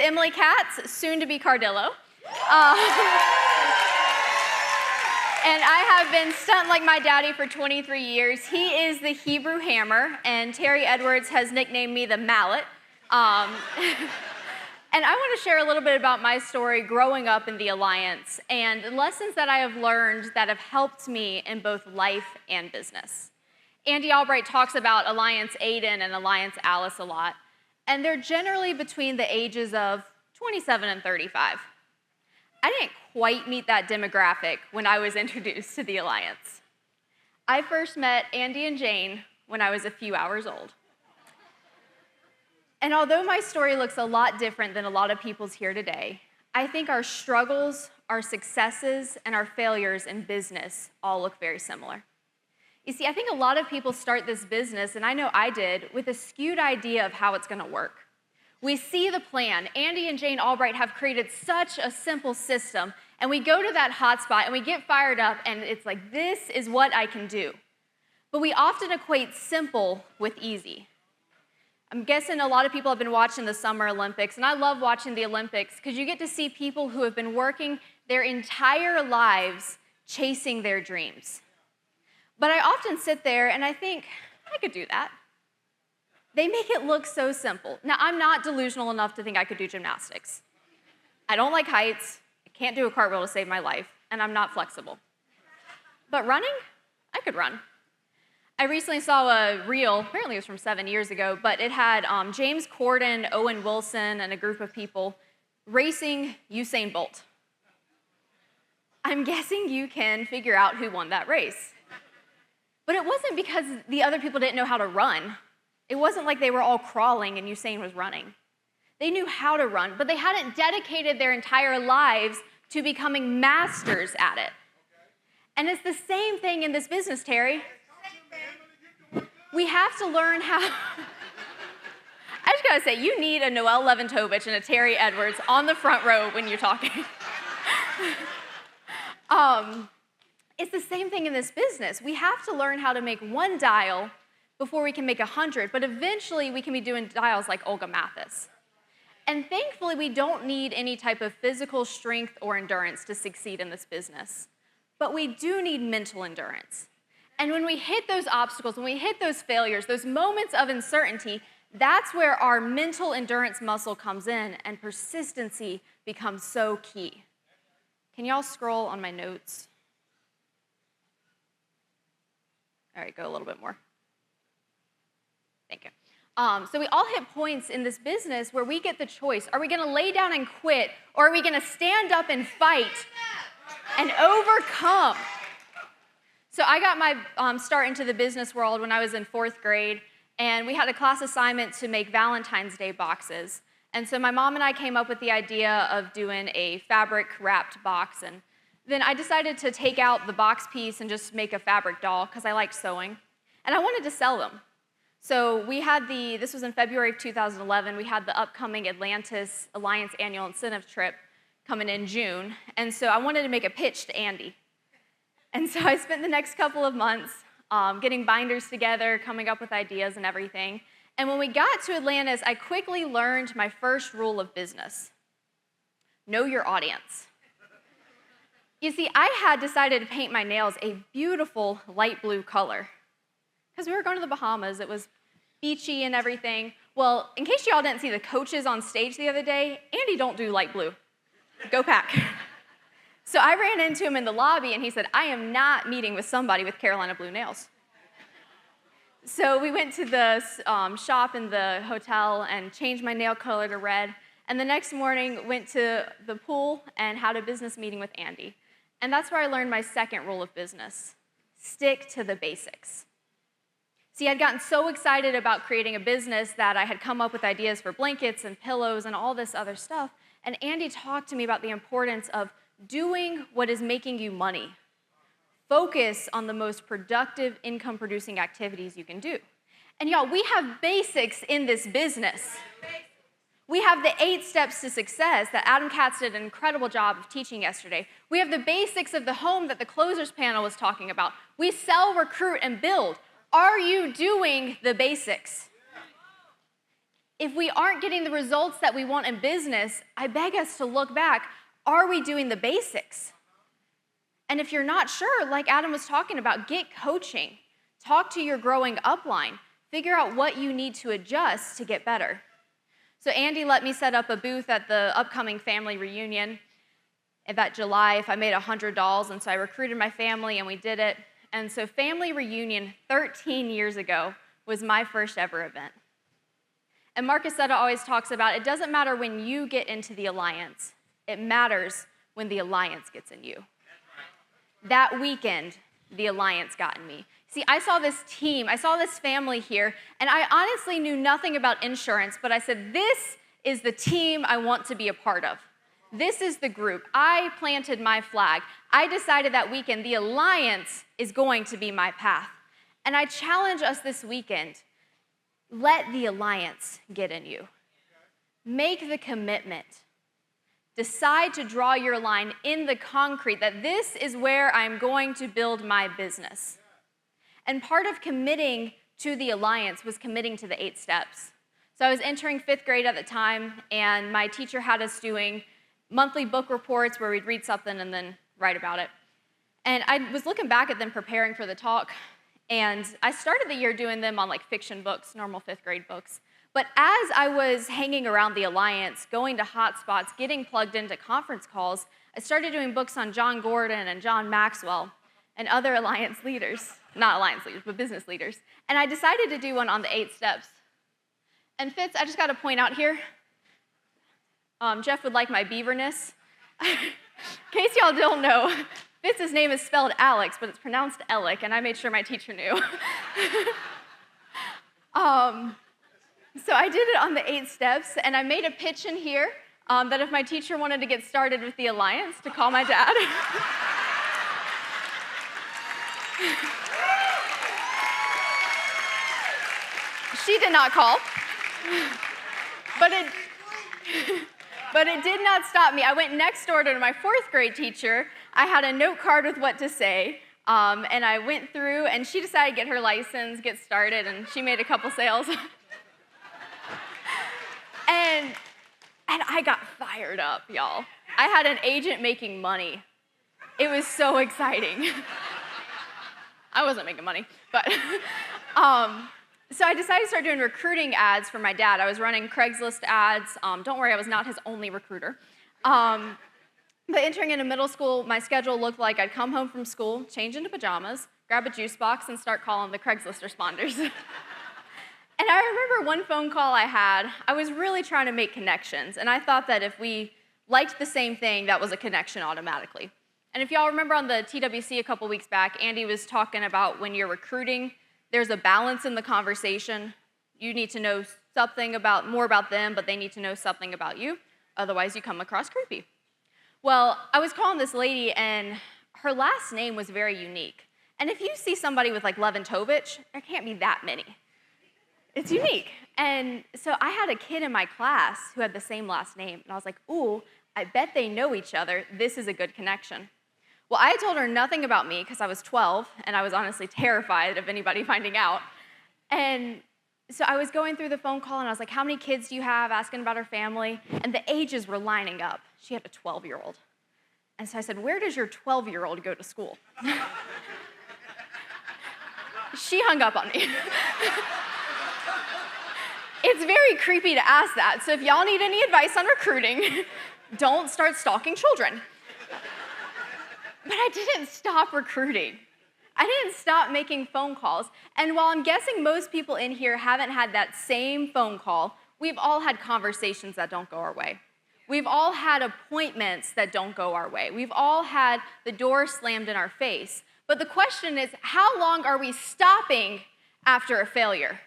Emily Katz, soon to be Cardillo. And I have been stunting like my daddy for 23 years. He is the Hebrew hammer, and Terry Edwards has nicknamed me the mallet. And I want to share a little bit about my story growing up in the Alliance and lessons that I have learned that have helped me in both life and business. Andy Albright talks about Alliance Aiden and Alliance Alice a lot, and they're generally between the ages of 27 and 35. I didn't quite meet that demographic when I was introduced to the Alliance. I first met Andy and Jane when I was a few hours old. And although my story looks a lot different than a lot of people's here today, I think our struggles, our successes, and our failures in business all look very similar. You see, I think a lot of people start this business, and I know I did, with a skewed idea of how it's going to work. We see the plan. Andy and Jane Albright have created such a simple system, and we go to that hotspot, and we get fired up, and it's like, this is what I can do. But we often equate simple with easy. I'm guessing a lot of people have been watching the Summer Olympics, and I love watching the Olympics because you get to see people who have been working their entire lives chasing their dreams. But I often sit there and I think, I could do that. They make it look so simple. Now, I'm not delusional enough to think I could do gymnastics. I don't like heights, I can't do a cartwheel to save my life, and I'm not flexible. But running, I could run. I recently saw a reel, apparently it was from 7 years ago, but it had James Corden, Owen Wilson, and a group of people racing Usain Bolt. I'm guessing you can figure out who won that race. But it wasn't because the other people didn't know how to run. It wasn't like they were all crawling and Usain was running. They knew how to run, but they hadn't dedicated their entire lives to becoming masters at it. And it's the same thing in this business, Terry. We have to learn how. I just gotta say, you need a Noelle Leventovich and a Terry Edwards on the front row when you're talking. It's the same thing in this business. We have to learn how to make one dial before we can make 100, but eventually we can be doing dials like Olga Mathis. And thankfully, we don't need any type of physical strength or endurance to succeed in this business. But we do need mental endurance. And when we hit those obstacles, when we hit those failures, those moments of uncertainty, that's where our mental endurance muscle comes in and persistency becomes so key. Can y'all scroll on my notes? All right, go a little bit more. Thank you. So we all hit points in this business where we get the choice. Are we going to lay down and quit, or are we going to stand up and fight and overcome? So I got my start into the business world when I was in 4th grade, and we had a class assignment to make Valentine's Day boxes. And so my mom and I came up with the idea of doing a fabric-wrapped box, and then I decided to take out the box piece and just make a fabric doll because I liked sewing, and I wanted to sell them. So we had this was in February of 2011, we had the upcoming Atlantis Alliance annual incentive trip coming in June, and so I wanted to make a pitch to Andy. And so I spent the next couple of months getting binders together, coming up with ideas and everything. And when we got to Atlantis, I quickly learned my first rule of business. Know your audience. You see, I had decided to paint my nails a beautiful light blue color because we were going to the Bahamas. It was beachy and everything. Well, in case y'all didn't see the coaches on stage the other day, Andy don't do light blue. Go Pack. So I ran into him in the lobby, and he said, I am not meeting with somebody with Carolina blue nails. So we went to the shop in the hotel and changed my nail color to red, and the next morning went to the pool and had a business meeting with Andy. And that's where I learned my second rule of business: stick to the basics. See, I'd gotten so excited about creating a business that I had come up with ideas for blankets and pillows and all this other stuff, and Andy talked to me about the importance of doing what is making you money. Focus on the most productive income-producing activities you can do. And y'all, we have basics in this business. We have the 8 steps to success that Adam Katz did an incredible job of teaching yesterday. We have the basics of the home that the closers panel was talking about. We sell, recruit, and build. Are you doing the basics? if we aren't getting the results that we want in business, I beg us to look back. Are we doing the basics? And if you're not sure, like Adam was talking about, get coaching. Talk to your growing upline. Figure out what you need to adjust to get better. So Andy let me set up a booth at the upcoming family reunion in that July if I made $100, and so I recruited my family and we did it. And so family reunion 13 years ago was my first ever event. And Marcusetta always talks about it doesn't matter when you get into the alliance, it matters when the alliance gets in you. That weekend, the alliance got in me. See, I saw this team, I saw this family here, and I honestly knew nothing about insurance, but I said, this is the team I want to be a part of. This is the group. I planted my flag. I decided that weekend the alliance is going to be my path. And I challenge us this weekend, let the alliance get in you. Make the commitment. Decide to draw your line in the concrete that this is where I'm going to build my business. And part of committing to the alliance was committing to the 8 steps. So I was entering 5th grade at the time, and my teacher had us doing monthly book reports where we'd read something and then write about it. And I was looking back at them preparing for the talk, and I started the year doing them on like fiction books, normal 5th grade books. But as I was hanging around the Alliance, going to hotspots, getting plugged into conference calls, I started doing books on John Gordon and John Maxwell and other Alliance leaders, not Alliance leaders, but business leaders. And I decided to do one on the 8 steps. And Fitz, I just got to point out here, Jeff would like my beaverness. In case y'all don't know, Fitz's name is spelled Alex, but it's pronounced Alec, and I made sure my teacher knew. So I did it on the 8 steps, and I made a pitch in here that if my teacher wanted to get started with the Alliance, to call my dad. She did not call, but it did not stop me. I went next door to my 4th grade teacher. I had a note card with what to say, and I went through, and she decided to get her license, get started, and she made a couple sales. And I got fired up, y'all. I had an agent making money. It was so exciting. I wasn't making money, but so I decided to start doing recruiting ads for my dad. I was running Craigslist ads. Don't worry, I was not his only recruiter. But entering into middle school, my schedule looked like I'd come home from school, change into pajamas, grab a juice box, and start calling the Craigslist responders. And I remember one phone call I had, I was really trying to make connections, and I thought that if we liked the same thing, that was a connection automatically. And if y'all remember on the TWC a couple weeks back, Andy was talking about when you're recruiting, there's a balance in the conversation. You need to know something more about them, but they need to know something about you. Otherwise, you come across creepy. Well, I was calling this lady, and her last name was very unique. And if you see somebody with like Leventovich, there can't be that many. It's unique. And so I had a kid in my class who had the same last name, and I was like, ooh, I bet they know each other. This is a good connection. Well, I told her nothing about me because I was 12, and I was honestly terrified of anybody finding out. And so I was going through the phone call, and I was like, how many kids do you have? Asking about her family. And the ages were lining up. She had a 12-year-old. And so I said, where does your 12-year-old go to school? She hung up on me. It's very creepy to ask that. So if y'all need any advice on recruiting, don't start stalking children. But I didn't stop recruiting. I didn't stop making phone calls. And while I'm guessing most people in here haven't had that same phone call, we've all had conversations that don't go our way. We've all had appointments that don't go our way. We've all had the door slammed in our face. But the question is, how long are we stopping after a failure?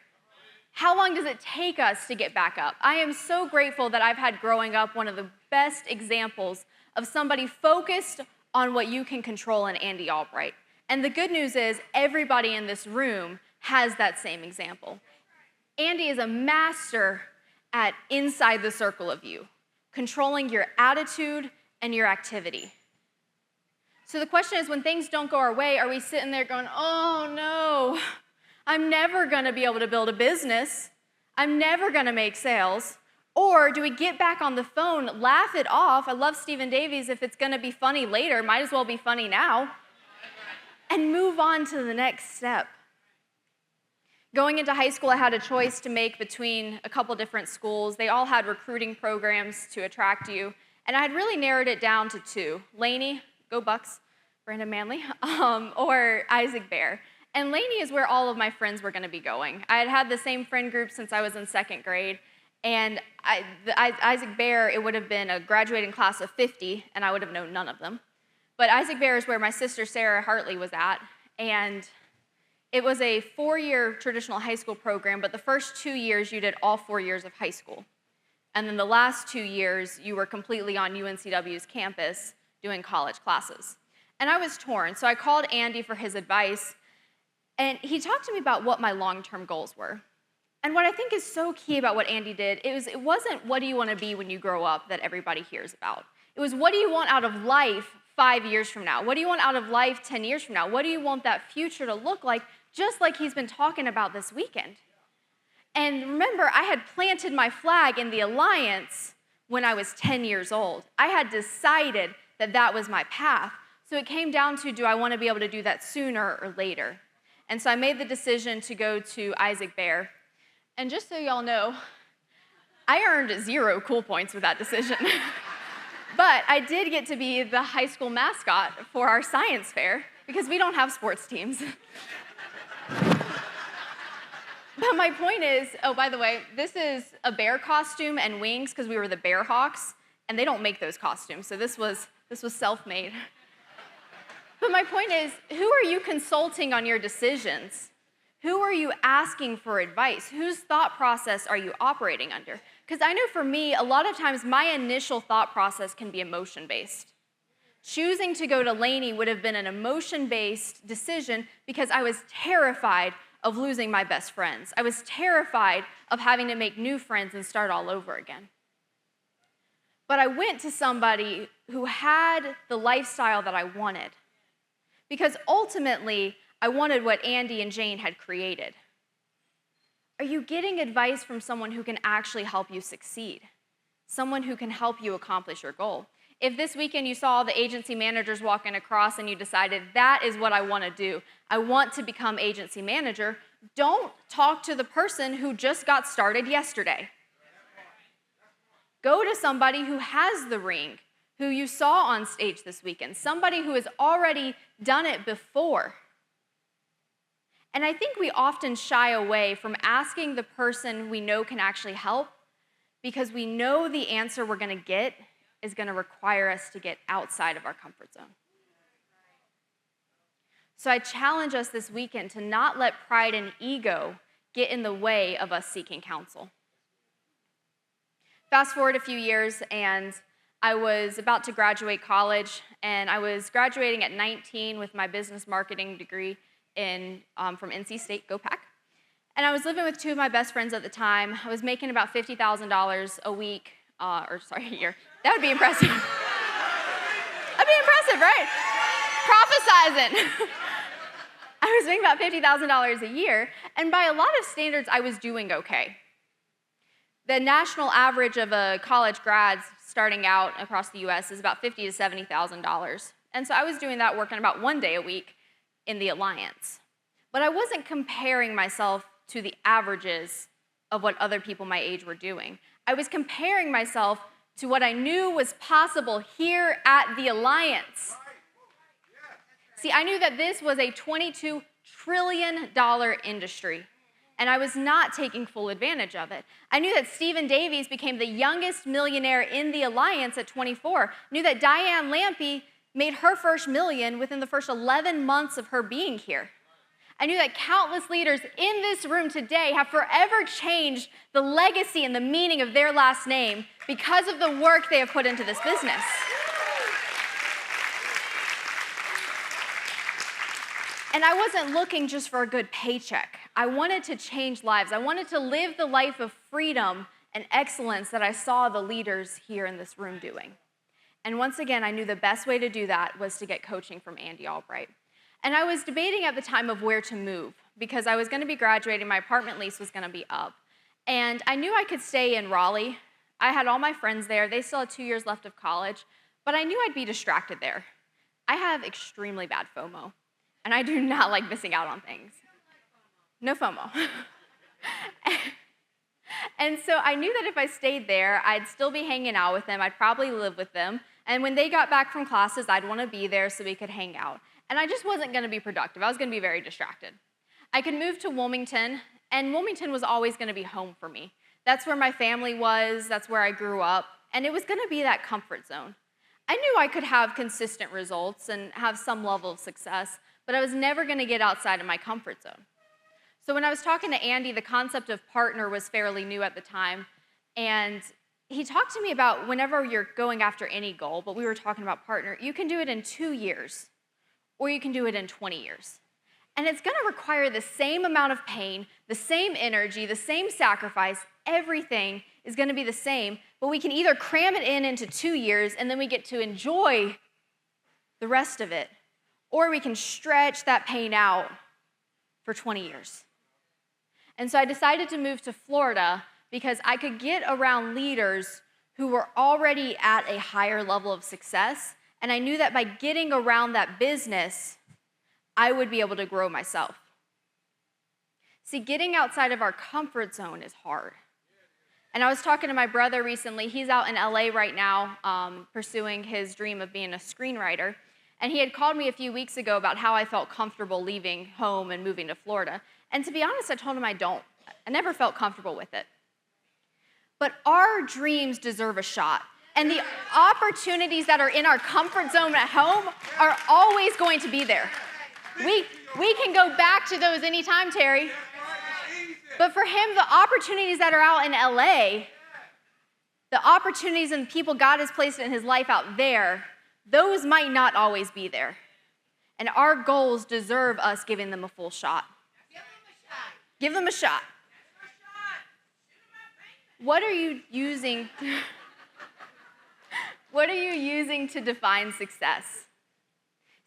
How long does it take us to get back up? I am so grateful that I've had growing up one of the best examples of somebody focused on what you can control in Andy Albright. And the good news is everybody in this room has that same example. Andy is a master at inside the circle of you, controlling your attitude and your activity. So the question is, when things don't go our way, are we sitting there going, oh no, I'm never going to be able to build a business. I'm never gonna make sales? Or do we get back on the phone, laugh it off? I love Stephen Davies. If it's gonna be funny later, might as well be funny now, and move on to the next step. Going into high school, I had a choice to make between a couple different schools. They all had recruiting programs to attract you, and I had really narrowed it down to two: Laney, go Bucks, Brandon Manley, or Isaac Bear. And Laney is where all of my friends were gonna be going. I had had the same friend group since I was in second grade, and Isaac Bear, it would have been a graduating class of 50, and I would have known none of them. But Isaac Bear is where my sister Sarah Hartley was at, and it was a 4-year traditional high school program, but the first 2 years you did all 4 years of high school. And then the last 2 years you were completely on UNCW's campus doing college classes. And I was torn, so I called Andy for his advice, and he talked to me about what my long-term goals were. And what I think is so key about what Andy did, it wasn't what do you want to be when you grow up that everybody hears about. It was what do you want out of life 5 years from now? What do you want out of life 10 years from now? What do you want that future to look like, just like he's been talking about this weekend? And remember, I had planted my flag in the Alliance when I was 10 years old. I had decided that that was my path. So it came down to, do I want to be able to do that sooner or later? And so I made the decision to go to Isaac Bear. And just so y'all know, I earned 0 cool points with that decision. But I did get to be the high school mascot for our science fair, because we don't have sports teams. But my point is, oh, by the way, this is a bear costume and wings, because we were the Bear Hawks, and they don't make those costumes, so this was self-made. But my point is, who are you consulting on your decisions? Who are you asking for advice? Whose thought process are you operating under? Because I know for me, a lot of times my initial thought process can be emotion-based. Choosing to go to Laney would have been an emotion-based decision because I was terrified of losing my best friends. I was terrified of having to make new friends and start all over again. But I went to somebody who had the lifestyle that I wanted, because ultimately, I wanted what Andy and Jane had created. Are you getting advice from someone who can actually help you succeed? Someone who can help you accomplish your goal? If this weekend you saw the agency managers walking across and you decided, that is what I want to do, I want to become agency manager, don't talk to the person who just got started yesterday. Go to somebody who has the ring, who you saw on stage this weekend, somebody who has already done it before. And I think we often shy away from asking the person we know can actually help because we know the answer we're going to get is going to require us to get outside of our comfort zone. So I challenge us this weekend to not let pride and ego get in the way of us seeking counsel. Fast forward a few years, and I was about to graduate college, and I was graduating at 19 with my business marketing degree from NC State, go Pack. And I was living with 2 of my best friends at the time. I was making about $50,000 a week, a year. That would be impressive. That'd be impressive, right? Prophesizing. I was making about $50,000 a year, and by a lot of standards, I was doing okay. The national average of a college grad starting out across the U.S. is about $50,000 to $70,000. And so I was doing that, working about 1 day a week in the Alliance. But I wasn't comparing myself to the averages of what other people my age were doing. I was comparing myself to what I knew was possible here at the Alliance. See, I knew that this was a $22 trillion industry, and I was not taking full advantage of it. I knew that Stephen Davies became the youngest millionaire in the Alliance at 24. I knew that Diane Lampy made her first million within the first 11 months of her being here. I knew that countless leaders in this room today have forever changed the legacy and the meaning of their last name because of the work they have put into this business. And I wasn't looking just for a good paycheck. I wanted to change lives. I wanted to live the life of freedom and excellence that I saw the leaders here in this room doing. And once again, I knew the best way to do that was to get coaching from Andy Albright. And I was debating at the time of where to move because I was going to be graduating, my apartment lease was going to be up. And I knew I could stay in Raleigh. I had all my friends there. They still had 2 years left of college, but I knew I'd be distracted there. I have extremely bad FOMO, and I do not like missing out on things. No FOMO. And so I knew that if I stayed there, I'd still be hanging out with them. I'd probably live with them. And when they got back from classes, I'd want to be there so we could hang out. And I just wasn't going to be productive. I was going to be very distracted. I could move to Wilmington, and Wilmington was always going to be home for me. That's where my family was. That's where I grew up. And it was going to be that comfort zone. I knew I could have consistent results and have some level of success, but I was never going to get outside of my comfort zone. So when I was talking to Andy, the concept of partner was fairly new at the time, and he talked to me about whenever you're going after any goal, but we were talking about partner, you can do it in 2 years, or you can do it in 20 years. And it's going to require the same amount of pain, the same energy, the same sacrifice. Everything is going to be the same, but we can either cram it in into 2 years, and then we get to enjoy the rest of it, or we can stretch that pain out for 20 years. And so I decided to move to Florida because I could get around leaders who were already at a higher level of success, and I knew that by getting around that business, I would be able to grow myself. See, getting outside of our comfort zone is hard. And I was talking to my brother recently. He's out in LA right now pursuing his dream of being a screenwriter. And he had called me a few weeks ago about how I felt comfortable leaving home and moving to Florida. And to be honest, I told him I don't. I never felt comfortable with it. But our dreams deserve a shot. And the opportunities that are in our comfort zone at home are always going to be there. We can go back to those anytime, Terry. But for him, the opportunities that are out in LA, the opportunities and people God has placed in his life out there, those might not always be there. And our goals deserve us giving them a full shot. Give them a shot. What are you using? What are you using to define success?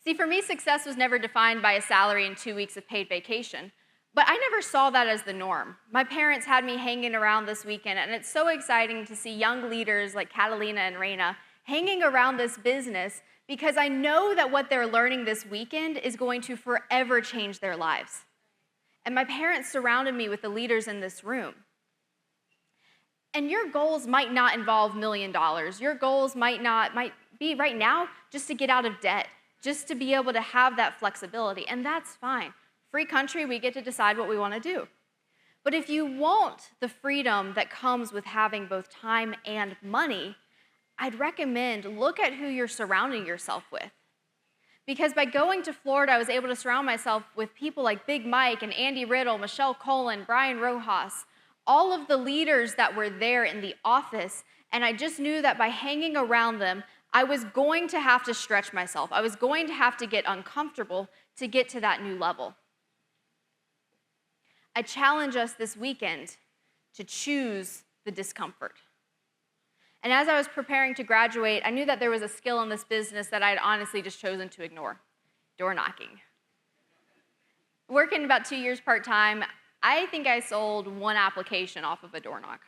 See, for me, success was never defined by a salary and 2 weeks of paid vacation, but I never saw that as the norm. My parents had me hanging around this weekend, and it's so exciting to see young leaders like Catalina and Reina hanging around this business because I know that what they're learning this weekend is going to forever change their lives. And my parents surrounded me with the leaders in this room. And your goals might not involve $1 million. Your goals might be right now just to get out of debt, just to be able to have that flexibility, and that's fine. Free country, we get to decide what we want to do. But if you want the freedom that comes with having both time and money, I'd recommend look at who you're surrounding yourself with. Because by going to Florida, I was able to surround myself with people like Big Mike and Andy Riddle, Michelle Colin, Brian Rojas, all of the leaders that were there in the office, and I just knew that by hanging around them, I was going to have to stretch myself. I was going to have to get uncomfortable to get to that new level. I challenge us this weekend to choose the discomfort. And as I was preparing to graduate, I knew that there was a skill in this business that I had honestly just chosen to ignore: door knocking. Working about 2 years part-time, I think I sold 1 application off of a door knock.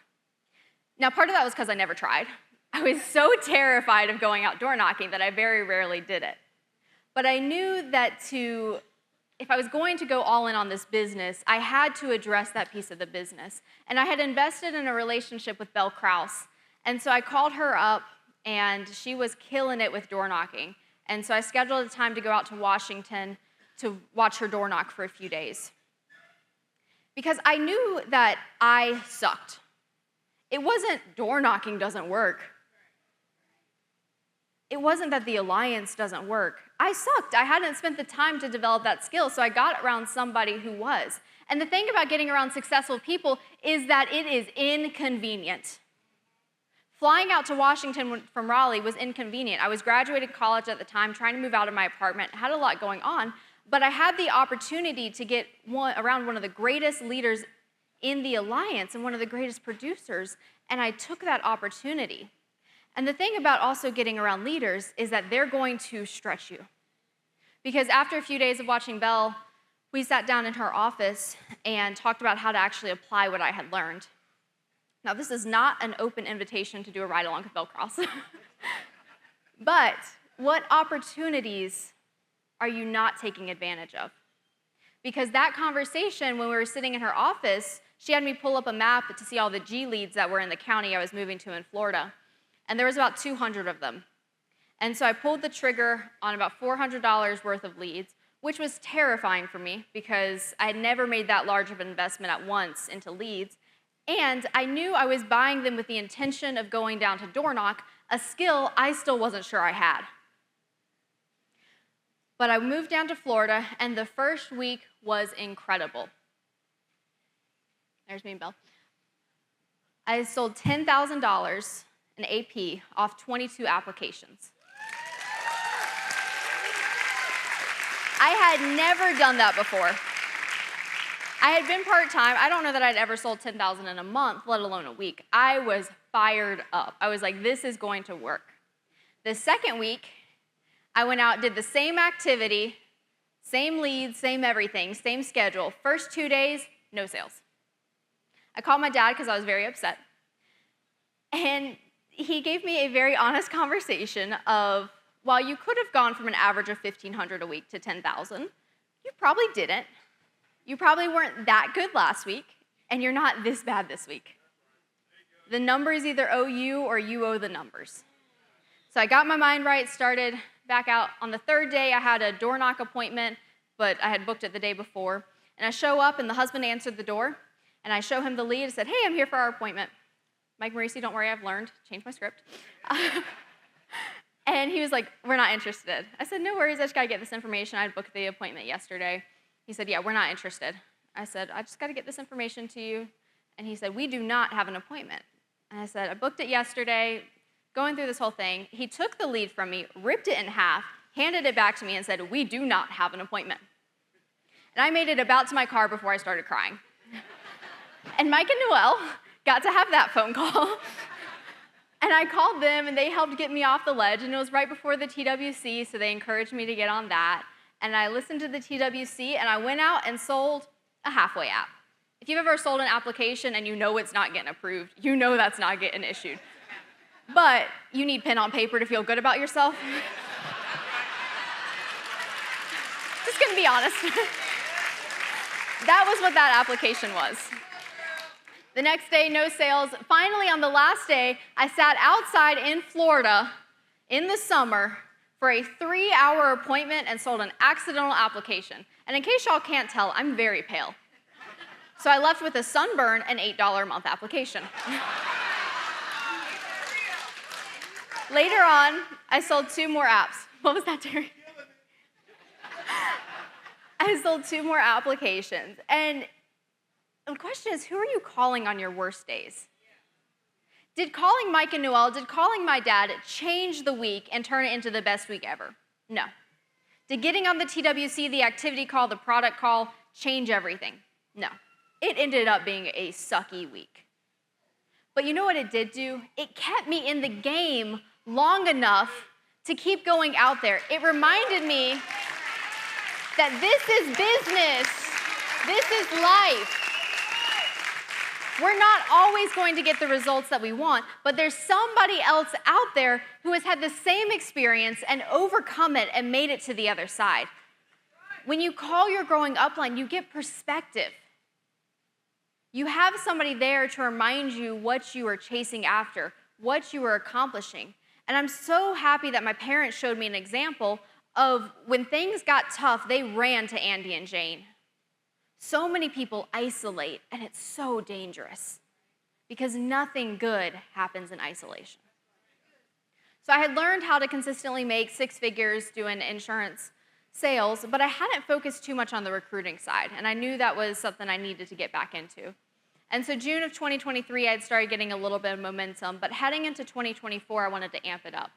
Now, part of that was because I never tried. I was so terrified of going out door knocking that I very rarely did it. But I knew that if I was going to go all in on this business, I had to address that piece of the business. And I had invested in a relationship with Belle Krause. And so I called her up, and she was killing it with door knocking. And so I scheduled a time to go out to Washington to watch her door knock for a few days. Because I knew that I sucked. It wasn't door knocking doesn't work. It wasn't that the alliance doesn't work. I sucked. I hadn't spent the time to develop that skill, so I got around somebody who was. And the thing about getting around successful people is that it is inconvenient. Flying out to Washington from Raleigh was inconvenient. I was graduating college at the time, trying to move out of my apartment, had a lot going on, but I had the opportunity to get around one of the greatest leaders in the alliance and one of the greatest producers, and I took that opportunity. And the thing about also getting around leaders is that they're going to stretch you. Because after a few days of watching Belle, we sat down in her office and talked about how to actually apply what I had learned. Now, this is not an open invitation to do a ride along with Bellcross. But what opportunities are you not taking advantage of? Because that conversation, when we were sitting in her office, she had me pull up a map to see all the G leads that were in the county I was moving to in Florida. And there was about 200 of them. And so I pulled the trigger on about $400 worth of leads, which was terrifying for me because I had never made that large of an investment at once into leads. And I knew I was buying them with the intention of going down to door knock, a skill I still wasn't sure I had. But I moved down to Florida, and the first week was incredible. There's me and Belle. I sold $10,000 in AP off 22 applications. I had never done that before. I had been part-time. I don't know that I'd ever sold $10,000 in a month, let alone a week. I was fired up. I was like, this is going to work. The second week, I went out, did the same activity, same leads, same everything, same schedule. First 2 days, no sales. I called my dad because I was very upset. And he gave me a very honest conversation of, while you could have gone from an average of $1,500 a week to $10,000, you probably didn't. You probably weren't that good last week, and you're not this bad this week. The numbers either owe you or you owe the numbers. So I got my mind right, started back out. On the third day, I had a door knock appointment, but I had booked it the day before. And I show up, and the husband answered the door, and I show him the lead and said, hey, I'm here for our appointment. Mike Marisi, don't worry, I've learned. Change my script. And he was like, we're not interested. I said, no worries, I just got to get this information. I had booked the appointment yesterday. He said, yeah, we're not interested. I said, I just got to get this information to you. And he said, we do not have an appointment. And I said, I booked it yesterday, going through this whole thing. He took the lead from me, ripped it in half, handed it back to me, and said, we do not have an appointment. And I made it about to my car before I started crying. And Mike and Noelle got to have that phone call. And I called them, and they helped get me off the ledge. And it was right before the TWC, so they encouraged me to get on that. And I listened to the TWC, and I went out and sold a halfway app. If you've ever sold an application and you know it's not getting approved, you know that's not getting issued. But you need pen on paper to feel good about yourself. Just gonna be honest. That was what that application was. The next day, no sales. Finally, on the last day, I sat outside in Florida in the summer for a 3-hour appointment and sold an accidental application. And in case y'all can't tell, I'm very pale. So I left with a sunburn and $8 a month application. Later on, I sold 2 more apps. What was that, Terry? I sold 2 more applications. And the question is, who are you calling on your worst days? Did calling Mike and Noelle, did calling my dad change the week and turn it into the best week ever? No. Did getting on the TWC, the activity call, the product call, change everything? No. It ended up being a sucky week. But you know what it did do? It kept me in the game long enough to keep going out there. It reminded me that this is business. This is life. We're not always going to get the results that we want, but there's somebody else out there who has had the same experience and overcome it and made it to the other side. When you call your growing upline, you get perspective. You have somebody there to remind you what you are chasing after, what you are accomplishing. And I'm so happy that my parents showed me an example of when things got tough, they ran to Andy and Jane. So many people isolate, and it's so dangerous because nothing good happens in isolation. So I had learned how to consistently make 6 figures doing insurance sales, but I hadn't focused too much on the recruiting side, and I knew that was something I needed to get back into. And so June of 2023, I had started getting a little bit of momentum, but heading into 2024, I wanted to amp it up.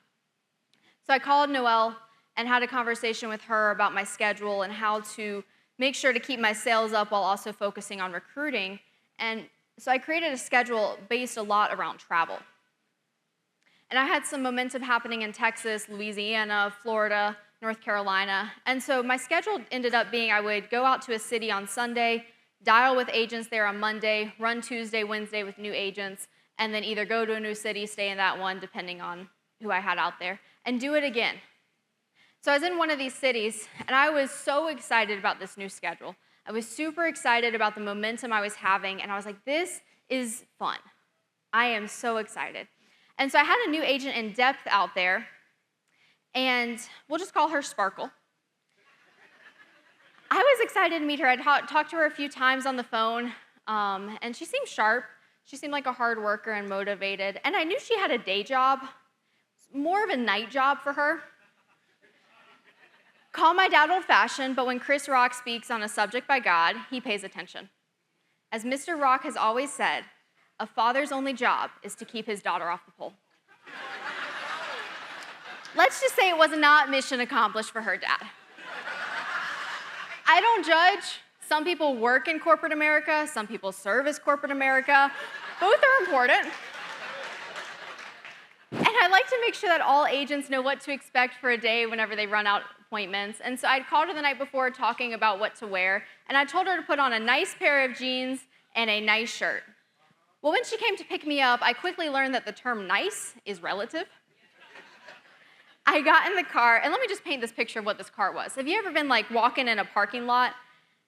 So I called Noelle and had a conversation with her about my schedule and how to make sure to keep my sales up while also focusing on recruiting. And so I created a schedule based a lot around travel. And I had some momentum happening in Texas, Louisiana, Florida, North Carolina. And so my schedule ended up being I would go out to a city on Sunday, dial with agents there on Monday, run Tuesday, Wednesday with new agents, and then either go to a new city, stay in that one, depending on who I had out there, and do it again. So I was in one of these cities, and I was so excited about this new schedule. I was super excited about the momentum I was having, and I was like, this is fun. I am so excited. And so I had a new agent in depth out there, and we'll just call her Sparkle. I was excited to meet her. I'd talked to her a few times on the phone, and she seemed sharp. She seemed like a hard worker and motivated, and I knew she had a day job, more of a night job for her. Call my dad old-fashioned, but when Chris Rock speaks on a subject by God, he pays attention. As Mr. Rock has always said, a father's only job is to keep his daughter off the pole. Let's just say it was not mission accomplished for her dad. I don't judge. Some people work in corporate America. Some people service corporate America. Both are important. And I like to make sure that all agents know what to expect for a day whenever they run out appointments. And so I'd called her the night before talking about what to wear, and I told her to put on a nice pair of jeans and a nice shirt. Well, when she came to pick me up, I quickly learned that the term nice is relative. I got in the car, and let me just paint this picture of what this car was. Have you ever been like walking in a parking lot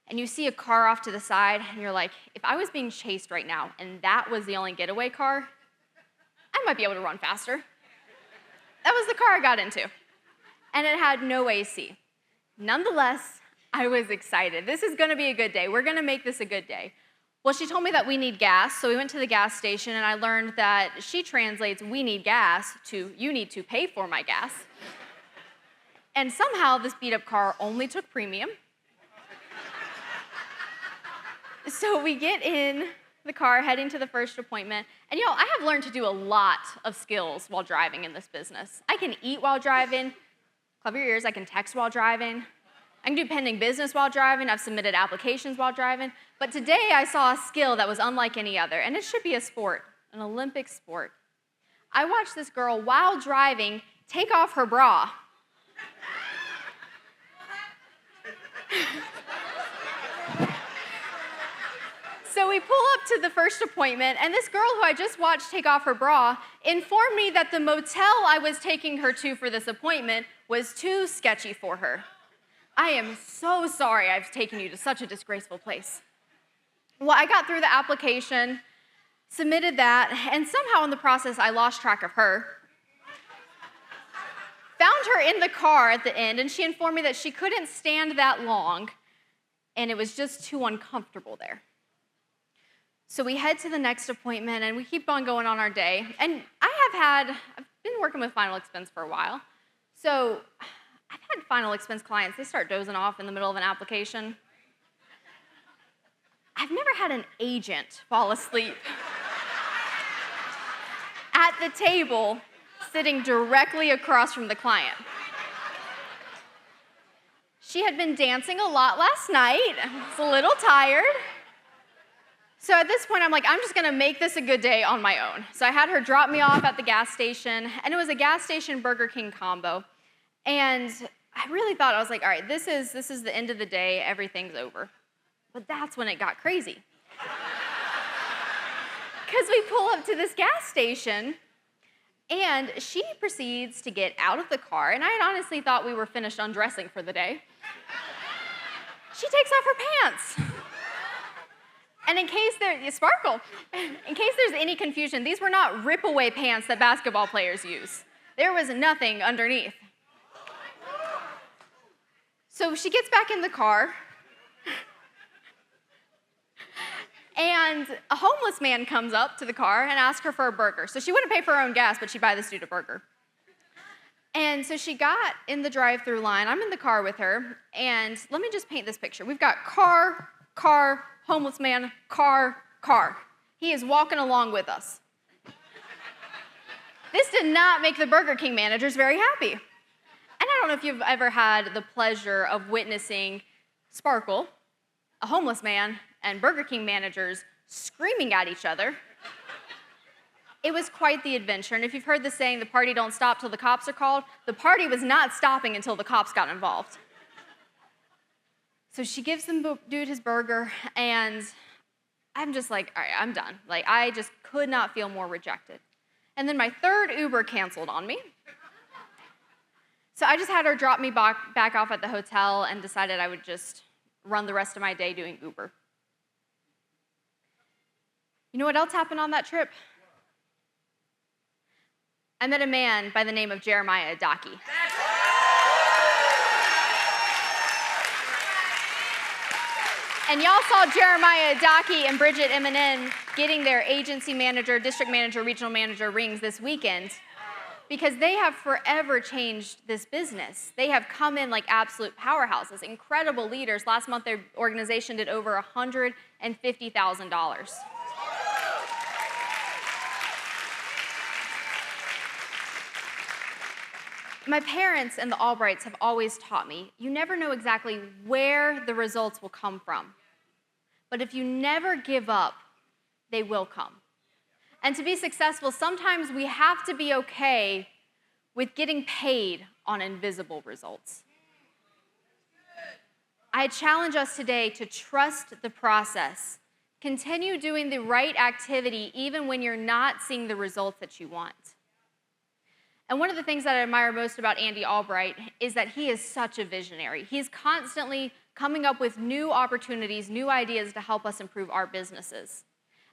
and you see a car off to the side and you're like, if I was being chased right now and that was the only getaway car, I might be able to run faster. That was the car I got into. And it had no AC. Nonetheless, I was excited. This is gonna be a good day. We're gonna make this a good day. Well, she told me that we need gas, so we went to the gas station, and I learned that she translates we need gas to you need to pay for my gas. And somehow this beat-up car only took premium. So we get in the car, heading to the first appointment, and I have learned to do a lot of skills while driving in this business. I can eat while driving, cover your ears, I can text while driving, I can do pending business while driving, I've submitted applications while driving, but today I saw a skill that was unlike any other, and it should be a sport, an Olympic sport. I watched this girl, while driving, take off her bra. So we pull up to the first appointment, and this girl who I just watched take off her bra informed me that the motel I was taking her to for this appointment was too sketchy for her. I am so sorry I've taken you to such a disgraceful place. Well, I got through the application, submitted that, and somehow in the process I lost track of her. Found her in the car at the end, and she informed me that she couldn't stand that long, and it was just too uncomfortable there. So we head to the next appointment, and we keep on going on our day. And I've been working with final expense for a while. So I've had final expense clients, they start dozing off in the middle of an application. I've never had an agent fall asleep at the table sitting directly across from the client. She had been dancing a lot last night, was a little tired. So at this point, I'm like, I'm just gonna make this a good day on my own. So I had her drop me off at the gas station, and it was a gas station Burger King combo. And I really thought, I was like, all right, this is the end of the day, everything's over. But that's when it got crazy. Because we pull up to this gas station, and she proceeds to get out of the car, and I had honestly thought we were finished undressing for the day. She takes off her pants. And in case there's any confusion, these were not rip-away pants that basketball players use. There was nothing underneath. So she gets back in the car, and a homeless man comes up to the car and asks her for a burger. So she wouldn't pay for her own gas, but she'd buy this dude a burger. And so she got in the drive-through line. I'm in the car with her, and let me just paint this picture. We've got car, homeless man, car. He is walking along with us. This did not make the Burger King managers very happy. And I don't know if you've ever had the pleasure of witnessing Sparkle, a homeless man, and Burger King managers screaming at each other. It was quite the adventure, and if you've heard the saying, the party don't stop till the cops are called, the party was not stopping until the cops got involved. So she gives the dude his burger, and I'm just like, all right, I'm done. Like, I just could not feel more rejected. And then my third Uber canceled on me. So I just had her drop me back off at the hotel and decided I would just run the rest of my day doing Uber. You know what else happened on that trip? I met a man by the name of Jeremiah Adaki. And y'all saw Jeremiah Adaki and Bridget Eminem getting their agency manager, district manager, regional manager rings this weekend because they have forever changed this business. They have come in like absolute powerhouses, incredible leaders. Last month, their organization did over $150,000. My parents and the Albrights have always taught me, you never know exactly where the results will come from. But if you never give up, they will come. And to be successful, sometimes we have to be okay with getting paid on invisible results. I challenge us today to trust the process. Continue doing the right activity even when you're not seeing the results that you want. And one of the things that I admire most about Andy Albright is that he is such a visionary. He's constantly coming up with new opportunities, new ideas to help us improve our businesses.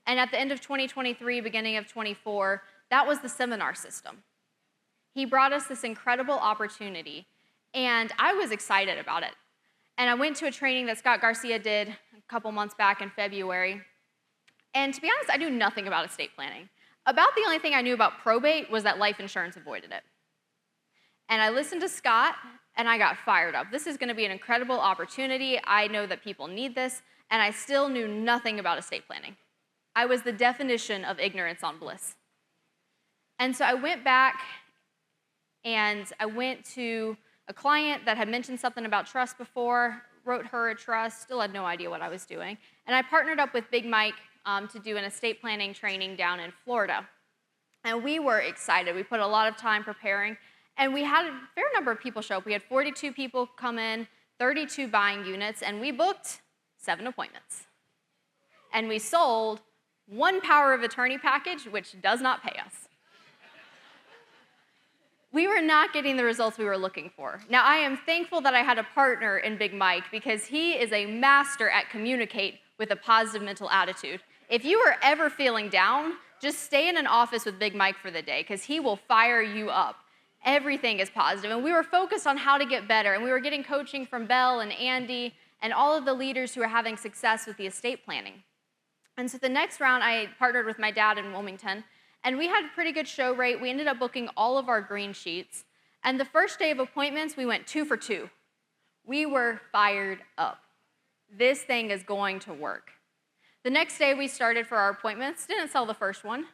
And at the end of 2023, beginning of 24, that was the seminar system. He brought us this incredible opportunity, and I was excited about it. And I went to a training that Scott Garcia did a couple months back in February. And to be honest, I knew nothing about estate planning. About the only thing I knew about probate was that life insurance avoided it. And I listened to Scott, and I got fired up. This is going to be an incredible opportunity. I know that people need this, and I still knew nothing about estate planning. I was the definition of ignorance on bliss. And so I went back, and I went to a client that had mentioned something about trust before, wrote her a trust, still had no idea what I was doing. And I partnered up with Big Mike to do an estate planning training down in Florida. And we were excited. We put a lot of time preparing, and we had a fair number of people show up. We had 42 people come in, 32 buying units, and we booked 7 appointments. And we sold 1 power of attorney package, which does not pay us. We were not getting the results we were looking for. Now, I am thankful that I had a partner in Big Mike because he is a master at communicate with a positive mental attitude. If you are ever feeling down, just stay in an office with Big Mike for the day because he will fire you up. Everything is positive. And we were focused on how to get better. And we were getting coaching from Belle and Andy and all of the leaders who are having success with the estate planning. And so the next round, I partnered with my dad in Wilmington. And we had a pretty good show rate. We ended up booking all of our green sheets. And the first day of appointments, we went 2 for 2. We were fired up. This thing is going to work. The next day we started for our appointments, didn't sell the first one.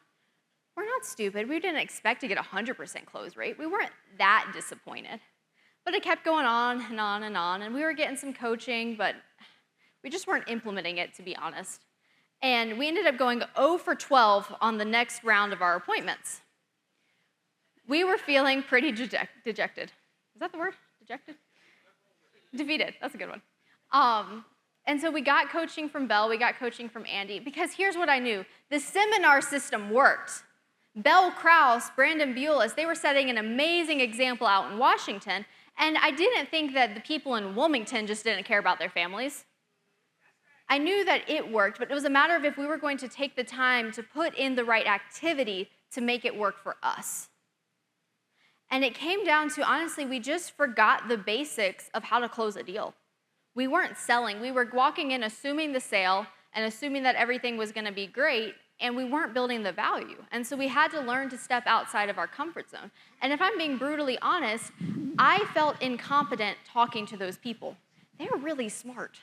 We're not stupid. We didn't expect to get a 100% close rate. We weren't that disappointed. But it kept going on and on and on, and we were getting some coaching, but we just weren't implementing it, to be honest. And we ended up going 0 for 12 on the next round of our appointments. We were feeling pretty dejected. Is that the word? Dejected? Defeated. That's a good one. And so we got coaching from Belle, we got coaching from Andy, because here's what I knew. The seminar system worked. Belle Krause, Brandon Bulis, they were setting an amazing example out in Washington, and I didn't think that the people in Wilmington just didn't care about their families. I knew that it worked, but it was a matter of if we were going to take the time to put in the right activity to make it work for us. And it came down to, honestly, we just forgot the basics of how to close a deal. We weren't selling. We were walking in assuming the sale and assuming that everything was going to be great, and we weren't building the value. And so we had to learn to step outside of our comfort zone. And if I'm being brutally honest, I felt incompetent talking to those people. They were really smart.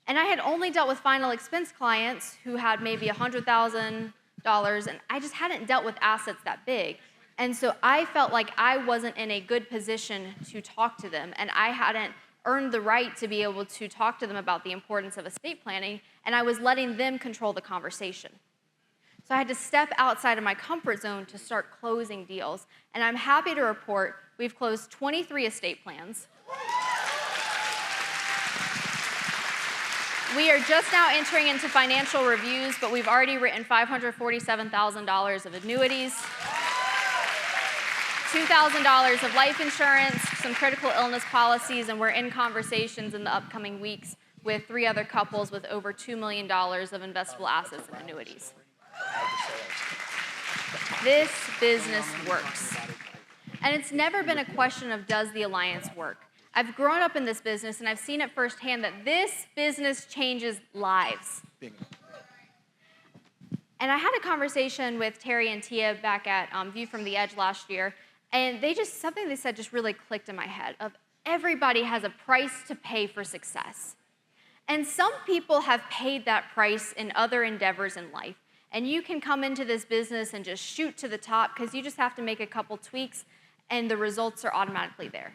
And I had only dealt with final expense clients who had maybe $100,000, and I just hadn't dealt with assets that big. And so I felt like I wasn't in a good position to talk to them, and I hadn't earned the right to be able to talk to them about the importance of estate planning, and I was letting them control the conversation. So I had to step outside of my comfort zone to start closing deals, and I'm happy to report we've closed 23 estate plans. We are just now entering into financial reviews, but we've already written $547,000 of annuities, $2,000 of life insurance, some critical illness policies, and we're in conversations in the upcoming weeks with 3 other couples with over $2 million of investable assets and annuities. This business works. And it's never been a question of does the alliance work. I've grown up in this business and I've seen it firsthand that this business changes lives. And I had a conversation with Terry and Tia back at View from the Edge last year, and something they said just really clicked in my head of everybody has a price to pay for success. And some people have paid that price in other endeavors in life. And you can come into this business and just shoot to the top because you just have to make a couple tweaks and the results are automatically there.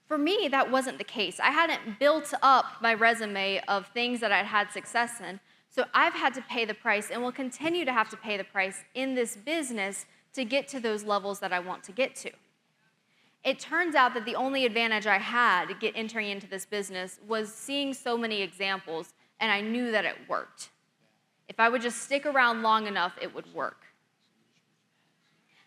For me, that wasn't the case. I hadn't built up my resume of things that I'd had success in, so I've had to pay the price and will continue to have to pay the price in this business to get to those levels that I want to get to. It turns out that the only advantage I had entering into this business was seeing so many examples, and I knew that it worked. If I would just stick around long enough, it would work.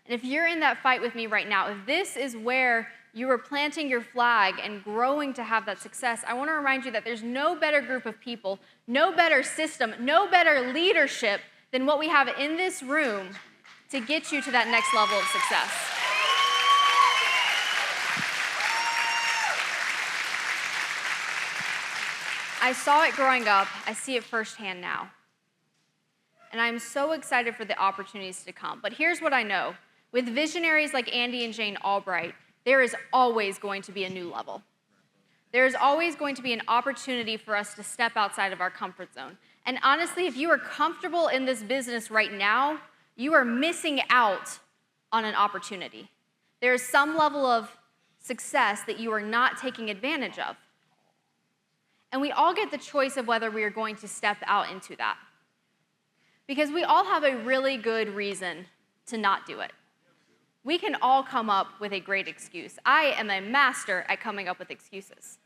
And if you're in that fight with me right now, if this is where you are planting your flag and growing to have that success, I want to remind you that there's no better group of people, no better system, no better leadership than what we have in this room to get you to that next level of success. I saw it growing up. I see it firsthand now. And I'm so excited for the opportunities to come. But here's what I know. With visionaries like Andy and Jane Albright, there is always going to be a new level. There is always going to be an opportunity for us to step outside of our comfort zone. And honestly, if you are comfortable in this business right now, you are missing out on an opportunity. There is some level of success that you are not taking advantage of. And we all get the choice of whether we are going to step out into that. Because we all have a really good reason to not do it. We can all come up with a great excuse. I am a master at coming up with excuses.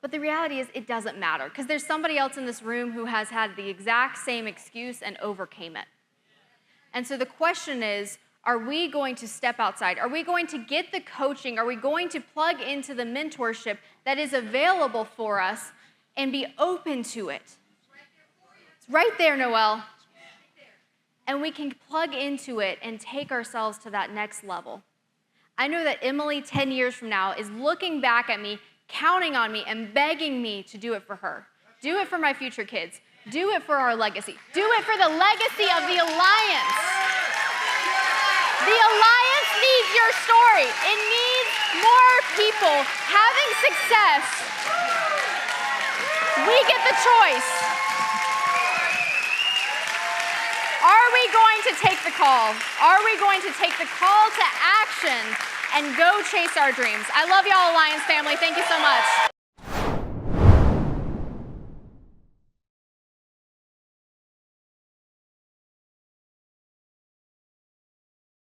But the reality is it doesn't matter because there's somebody else in this room who has had the exact same excuse and overcame it. And so the question is, are we going to step outside? Are we going to get the coaching? Are we going to plug into the mentorship that is available for us and be open to it? It's right there, Noelle. And we can plug into it and take ourselves to that next level. I know that Emily, 10 years from now, is looking back at me, counting on me, and begging me to do it for her. Do it for my future kids. Do it for our legacy. Do it for the legacy of the Alliance. The Alliance needs your story. It needs more people having success. We get the choice. Are we going to take the call? Are we going to take the call to action and go chase our dreams? I love y'all, Alliance family. Thank you so much.